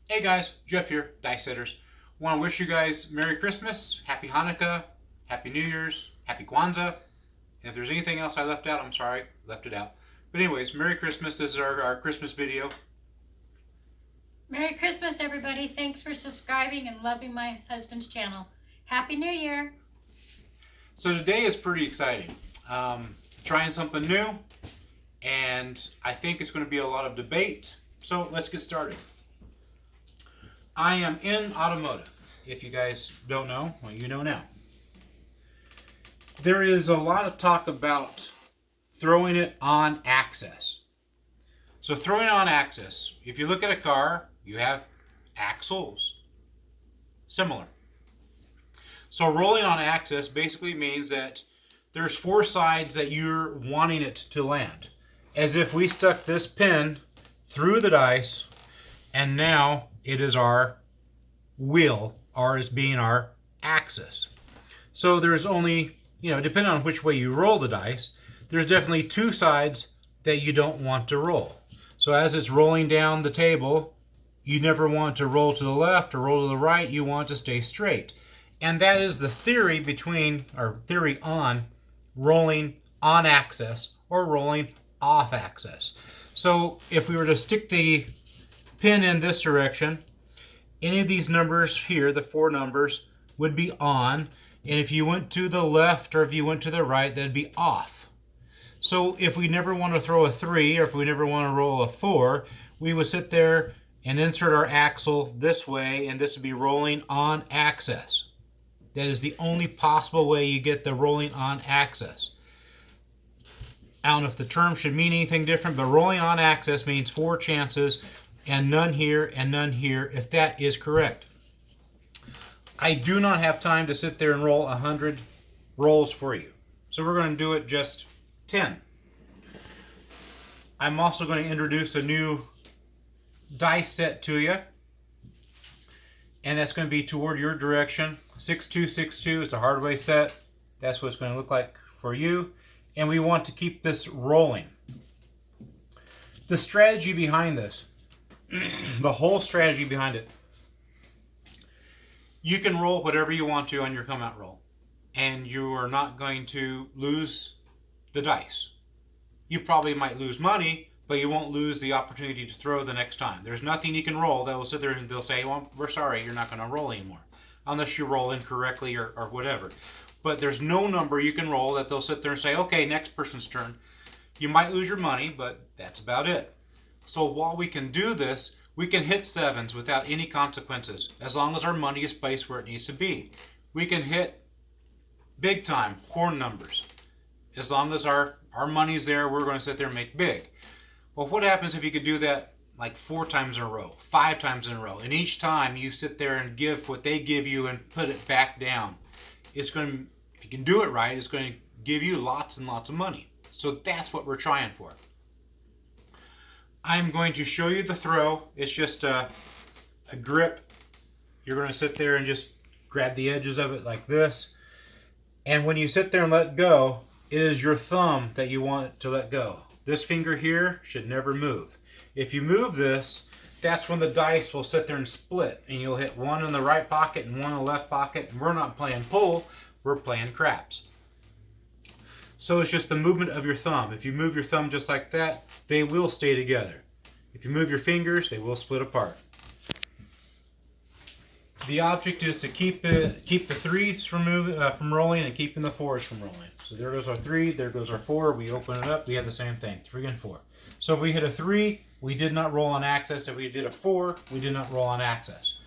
Hey guys, Jeff here, Dice Setters. Want to wish you guys Merry Christmas, Happy Hanukkah, Happy New Year's, Happy Kwanzaa. And if there's anything else I left out, I'm sorry, left it out. But anyways, Merry Christmas. This is our Christmas video. Merry Christmas, everybody. Thanks for subscribing and loving my husband's channel. Happy New Year. So today is pretty exciting. Trying something new, and I think it's going to be a lot of debate. So let's get started. I am in automotive. If you guys don't know, well, you know now. There is a lot of talk about throwing it on axis. So throwing it on axis, if you look at a car, you have axles. Similar. So rolling on axis basically means that there's four sides that you're wanting it to land. As if we stuck this pin through the dice, and now it is our wheel, R is being our axis. So there's only, depending on which way you roll the dice, there's definitely two sides that you don't want to roll. So as it's rolling down the table, you never want to roll to the left or roll to the right. You want to stay straight. And that is the theory on rolling on axis or rolling off axis. So if we were to stick the pin in this direction, any of these numbers here, the four numbers, would be on. And if you went to the left or if you went to the right, that'd be off. So if we never want to throw a 3 or if we never want to roll a 4, we would sit there and insert our axle this way, and this would be rolling on axis. That is the only possible way you get the rolling on axis. I don't know if the term should mean anything different, but rolling on axis means 4 chances and none here and none here, if that is correct. I do not have time to sit there and roll 100 rolls for you. So we're going to do it just 10. I'm also going to introduce a new dice set to you, and that's going to be toward your direction. 6262, it's a hardware set. That's what it's going to look like for you. And we want to keep this rolling. The strategy behind this, the whole strategy behind it, you can roll whatever you want to on your come out roll, and you are not going to lose the dice. You probably might lose money, but you won't lose the opportunity to throw the next time. There's nothing you can roll that will sit there and they'll say, well, we're sorry, you're not going to roll anymore, unless you roll incorrectly or whatever. But there's no number you can roll that they'll sit there and say, okay, next person's turn. You might lose your money, but that's about it. So while we can do this, we can hit 7s without any consequences, as long as our money is placed where it needs to be. We can hit big time horn numbers. As long as our money's there, we're going to sit there and make big. Well, what happens if you could do that like 4 times in a row, 5 times in a row, and each time you sit there and give what they give you and put it back down? It's going to, if you can do it right, it's going to give you lots and lots of money. So that's what we're trying for. I'm going to show you the throw. It's just a grip. You're going to sit there and just grab the edges of it like this. And when you sit there and let go, it is your thumb that you want to let go. This finger here should never move. If you move this, that's when the dice will sit there and split, and you'll hit one in the right pocket and one in the left pocket, and we're not playing pull, we're playing craps. So it's just the movement of your thumb. If you move your thumb just like that, they will stay together. If you move your fingers, they will split apart. The object is to keep the 3s from rolling and keeping the 4s from rolling. So there goes our 3, there goes our 4. We open it up, we have the same thing, 3 and 4. So if we hit a 3, we did not roll on axis. If we did a 4, we did not roll on axis.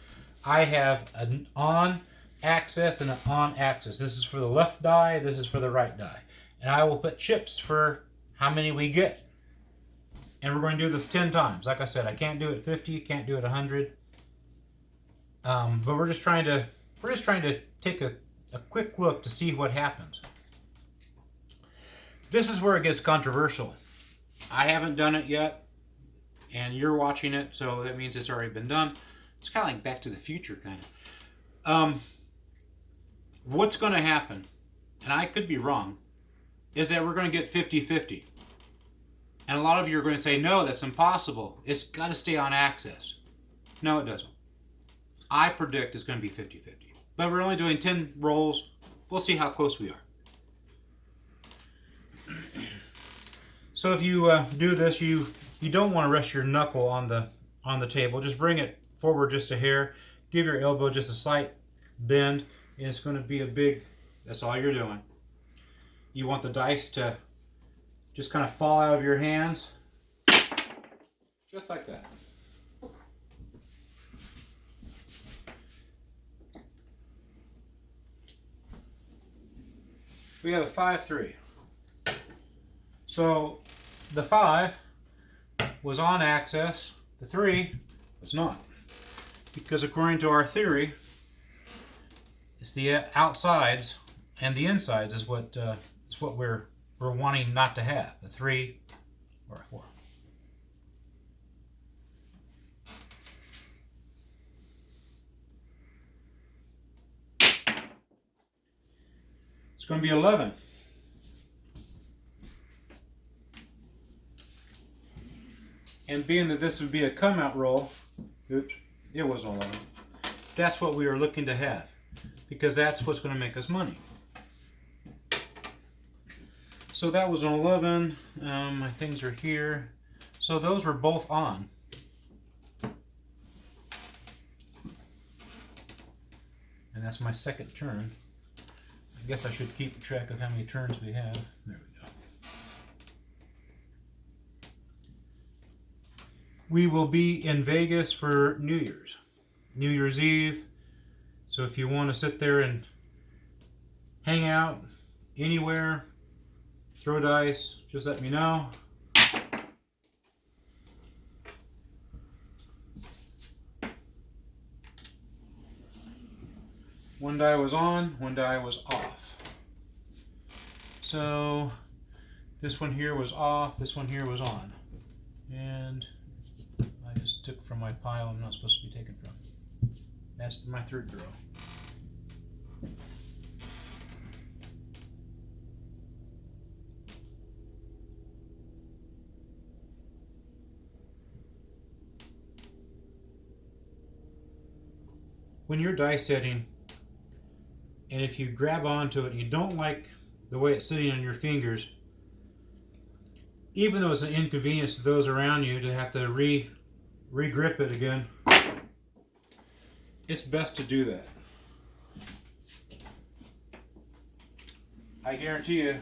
I have an on axis and an on axis. This is for the left die, this is for the right die. And I will put chips for how many we get. And we're going to do this 10 times. Like I said, I can't do it 50, can't do it 100. But we're just trying to take a quick look to see what happens. This is where it gets controversial. I haven't done it yet, and you're watching it, so that means it's already been done. It's kind of like Back to the Future, kind of. What's going to happen, and I could be wrong, is that we're going to get 50-50. And a lot of you are going to say, no, that's impossible. It's got to stay on axis. No, it doesn't. I predict it's going to be 50-50. But we're only doing 10 rolls. We'll see how close we are. So if you do this, you don't want to rest your knuckle on the table. Just bring it forward just a hair. Give your elbow just a slight bend. And it's going to be a big, that's all you're doing. You want the dice to just kind of fall out of your hands. Just like that. We have a 5-3. So the 5 was on access, the 3 was not. Because according to our theory, it's the outsides and the insides is what we're wanting not to have, a 3 or a 4. It's going to be 11. And being that this would be a come-out roll, oops, it was an 11. That's what we are looking to have, because that's what's going to make us money. So that was an 11. My things are here. So those were both on. And that's my second turn. I guess I should keep track of how many turns we have. There we go. We will be in Vegas for New Year's Eve. So if you want to sit there and hang out anywhere, throw dice, just let me know. One die was on, one die was off. So this one here was off, this one here was on. And I just took from my pile I'm not supposed to be taking from. That's my third throw. When you're dice setting, and if you grab onto it and you don't like the way it's sitting on your fingers, even though it's an inconvenience to those around you to have to re-grip it again, it's best to do that. I guarantee you,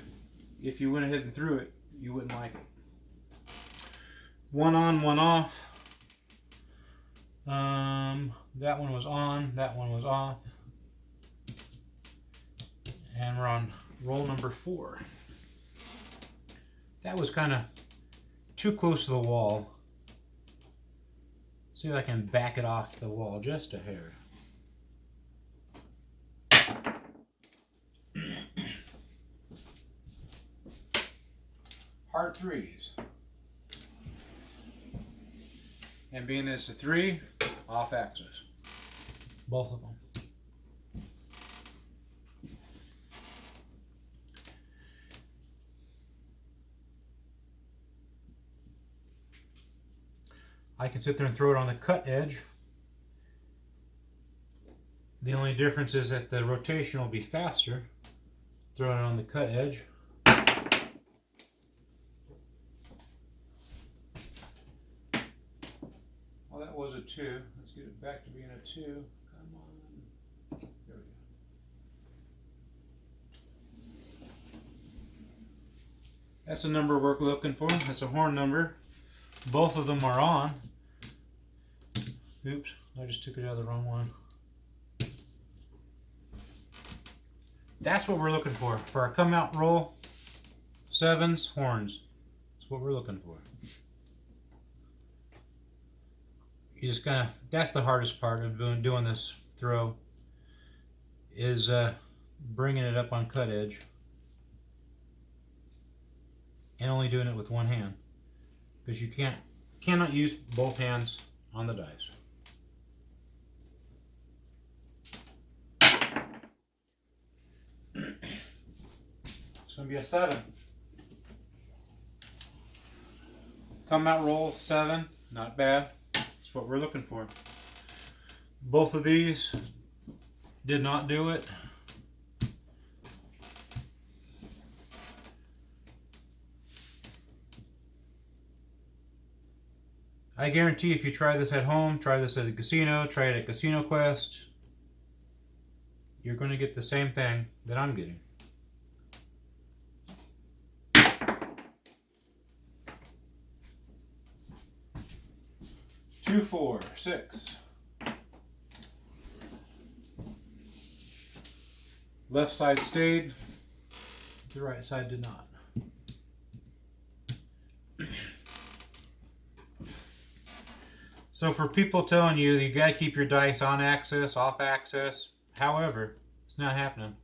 if you went ahead and threw it, you wouldn't like it. One on, one off. That one was on, that one was off. And we're on roll number 4. That was kind of too close to the wall. See if I can back it off the wall just a hair. Hard 3s. And being that it's a 3, off axis. Both of them. I can sit there and throw it on the cut edge. The only difference is that the rotation will be faster. Throw it on the cut edge. Well, that was a 2. Let's get it back to being a 2. Come on. There we go. That's the number we're looking for. That's a horn number. Both of them are on. Oops, I just took it out of the wrong one. That's what we're looking for. For our come out roll, 7s, horns. That's what we're looking for. You just gotta, that's the hardest part of doing this throw, is bringing it up on cut edge and only doing it with one hand, because you cannot use both hands on the dice. It's going to be a 7. Come out roll 7, not bad. That's what we're looking for. Both of these did not do it. I guarantee if you try this at home, try this at a casino, try it at Casino Quest, you're going to get the same thing that I'm getting. Two, 4, 6. Left side stayed, the right side did not. So for people telling you you gotta keep your dice on axis, off axis, however, it's not happening.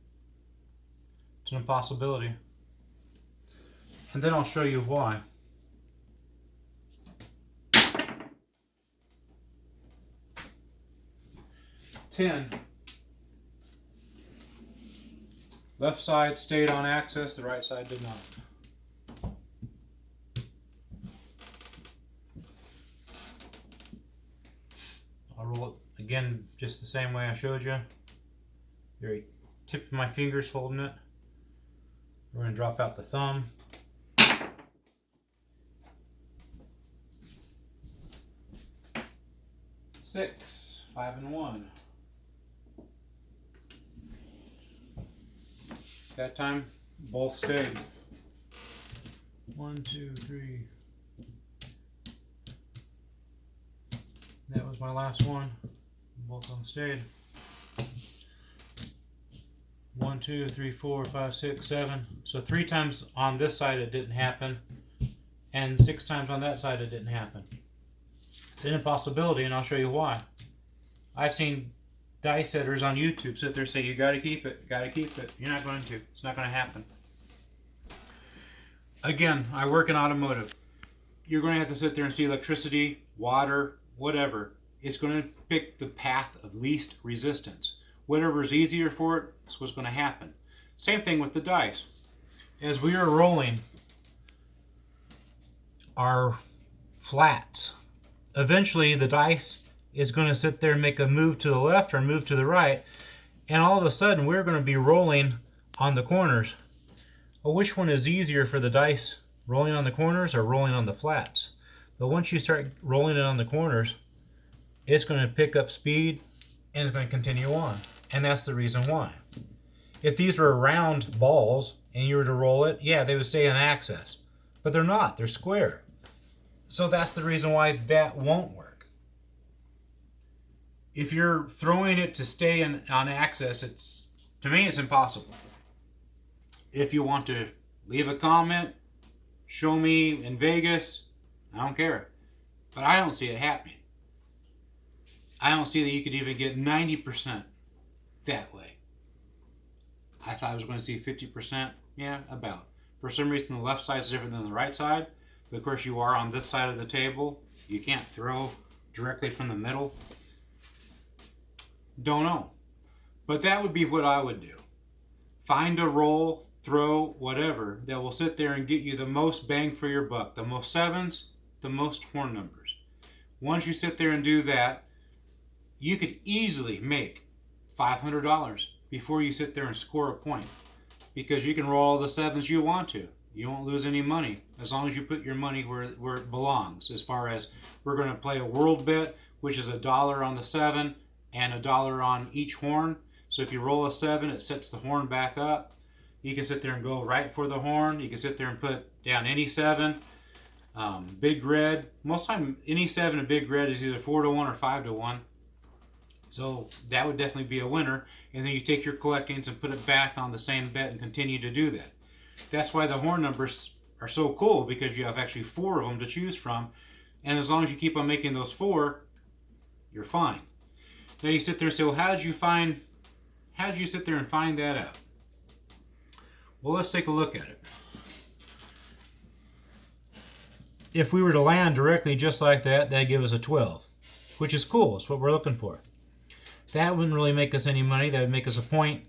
It's an impossibility. And then I'll show you why. Ten. Left side stayed on axis, the right side did not. I'll roll it again just the same way I showed you. Very tip of my fingers holding it. We're going to drop out the thumb. Six, 5 and 1. That time, both stayed. 1, 2, 3. That was my last one. Both of them stayed. 1, 2, 3, 4, 5, 6, 7. So 3 times on this side it didn't happen, and 6 times on that side it didn't happen. It's an impossibility, and I'll show you why. I've seen dice setters on YouTube sit there and say, you gotta keep it, gotta keep it. You're not going to. It's not going to happen. Again, I work in automotive. You're going to have to sit there and see electricity, water, whatever. It's going to pick the path of least resistance. Whatever is easier for it is what's going to happen. Same thing with the dice. As we are rolling our flats, eventually the dice is going to sit there and make a move to the left or move to the right, and all of a sudden we're going to be rolling on the corners. Well, which one is easier for the dice, rolling on the corners or rolling on the flats? But once you start rolling it on the corners, it's going to pick up speed and it's going to continue on. And that's the reason why. If these were round balls and you were to roll it, yeah, they would stay on axis. But they're not, they're square. So that's the reason why that won't work. If you're throwing it to stay on axis, to me it's impossible. If you want to leave a comment, show me in Vegas, I don't care. But I don't see it happening. I don't see that you could even get 90% that way. I thought I was going to see 50%. Yeah, about. For some reason, the left side is different than the right side. But of course, you are on this side of the table. You can't throw directly from the middle. Don't know. But that would be what I would do. Find a roll, throw, whatever, that will sit there and get you the most bang for your buck. The most sevens, the most horn numbers. Once you sit there and do that, you could easily make $500 before you sit there and score a point. Because you can roll all the sevens you want to. You won't lose any money as long as you put your money where it belongs. As far as we're going to play a world bet, which is $1 on the 7 and $1 on each horn. So if you roll a 7, it sets the horn back up. You can sit there and go right for the horn. You can sit there and put down any 7. Big red. Most time, any 7 in big red is either 4 to 1 or 5 to 1. So that would definitely be a winner. And then you take your collectings and put it back on the same bet and continue to do that. That's why the horn numbers are so cool, because you have actually 4 of them to choose from. And as long as you keep on making those 4, you're fine. Now you sit there and say, well, how did you sit there and find that out? Well, let's take a look at it. If we were to land directly just like that, that'd give us a 12, which is cool. It's what we're looking for. That wouldn't really make us any money. That would make us a point.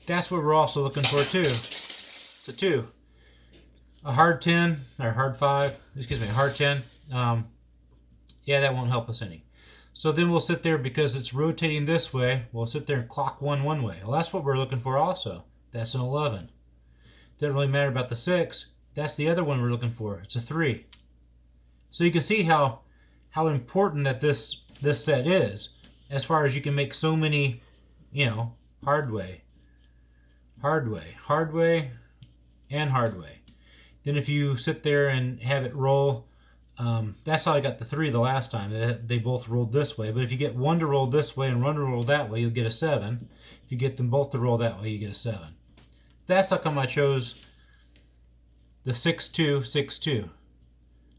That's what we're also looking for too. It's a 2. A hard 10, or hard 5, excuse me, a hard 10. Yeah, that won't help us any. So then we'll sit there, because it's rotating this way, we'll sit there and clock one way. Well, that's what we're looking for also. That's an 11. Doesn't really matter about the 6. That's the other one we're looking for. It's a 3. So you can see how important that this set is, as far as you can make so many, hard way, and hard way. Then if you sit there and have it roll, that's how I got the 3 the last time. They both rolled this way. But if you get one to roll this way and one to roll that way, you'll get a 7. If you get them both to roll that way, you get a 7. That's how come I chose the 6-2, 6-2.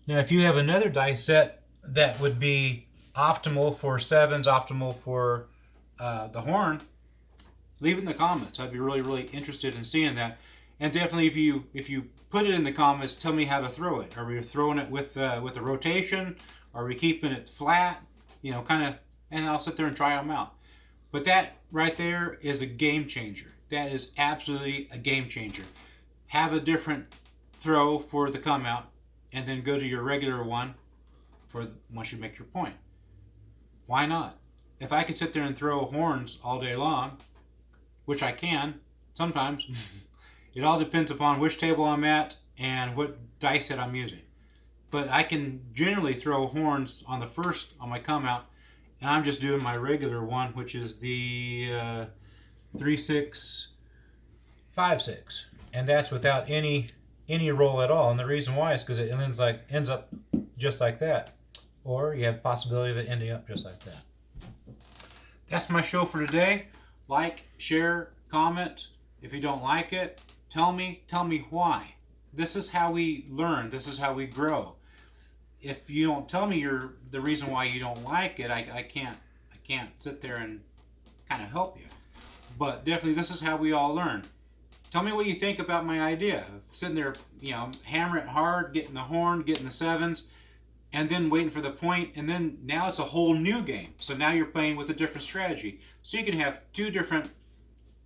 Now, if you have another dice set that would be optimal for 7s, optimal for the horn, leave it in the comments. I'd be really, really interested in seeing that. And definitely, if you put it in the comments, tell me how to throw it. Are we throwing it with the rotation? Are we keeping it flat? Kind of, and I'll sit there and try them out. But that right there is a game changer. That is absolutely a game changer. Have a different throw for the come out, and then go to your regular one for once you make your point. Why not? If I could sit there and throw horns all day long, which I can sometimes, it all depends upon which table I'm at and what dice set I'm using. But I can generally throw horns on my come out, and I'm just doing my regular one, which is the 3-6, 5-6, and that's without any roll at all. And the reason why is because it ends up just like that, or you have possibility of it ending up just like that. That's my show for today. Like, share, comment. If you don't like it, tell me why. This is how we learn. This is how we grow. If you don't tell me the reason why you don't like it, I can't sit there and kind of help you. But definitely, this is how we all learn. Tell me what you think about my idea of sitting there, hammer it hard, getting the horn, getting the 7s, and then waiting for the point, and then now it's a whole new game. So now you're playing with a different strategy. So you can have 2 different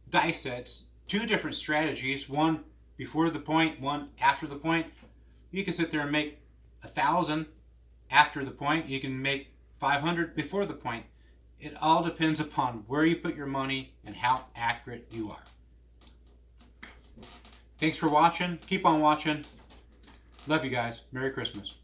dice sets, 2 different strategies, one before the point, one after the point. You can sit there and make 1,000 after the point. You can make 500 before the point. It all depends upon where you put your money and how accurate you are. Thanks for watching. Keep on watching. Love you guys. Merry Christmas.